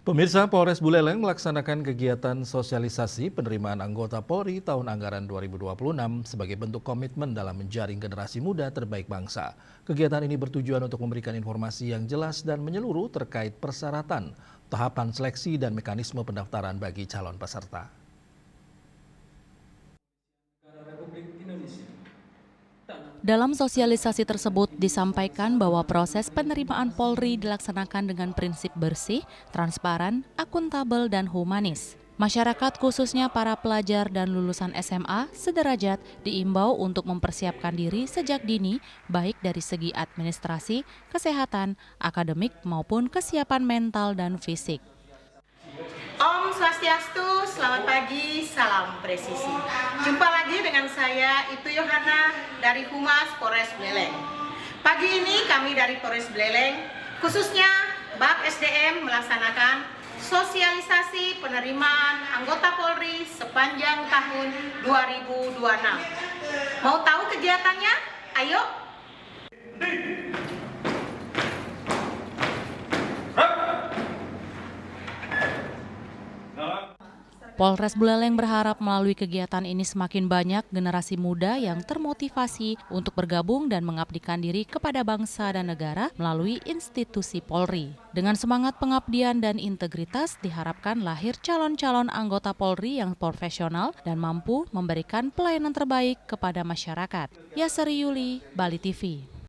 Pemirsa, Polres Buleleng melaksanakan kegiatan sosialisasi penerimaan anggota Polri tahun anggaran 2026 sebagai bentuk komitmen dalam menjaring generasi muda terbaik bangsa. Kegiatan ini bertujuan untuk memberikan informasi yang jelas dan menyeluruh terkait persyaratan, tahapan seleksi dan mekanisme pendaftaran bagi calon peserta. Dalam sosialisasi tersebut disampaikan bahwa proses penerimaan Polri dilaksanakan dengan prinsip bersih, transparan, akuntabel, dan humanis. Masyarakat khususnya para pelajar dan lulusan SMA sederajat diimbau untuk mempersiapkan diri sejak dini baik dari segi administrasi, kesehatan, akademik maupun kesiapan mental dan fisik. Om Swastiastu, selamat pagi, salam presisi. Jumpa lagi dengan saya, Itu Yohana dari Humas Polres Buleleng. Pagi ini kami dari Polres Buleleng, khususnya BAK SDM melaksanakan sosialisasi penerimaan anggota Polri sepanjang tahun 2026. Mau tahu kegiatannya? Ayo! Polres Buleleng berharap melalui kegiatan ini semakin banyak generasi muda yang termotivasi untuk bergabung dan mengabdikan diri kepada bangsa dan negara melalui institusi Polri. Dengan semangat pengabdian dan integritas diharapkan lahir calon-calon anggota Polri yang profesional dan mampu memberikan pelayanan terbaik kepada masyarakat. Yasari Yuli, Bali TV.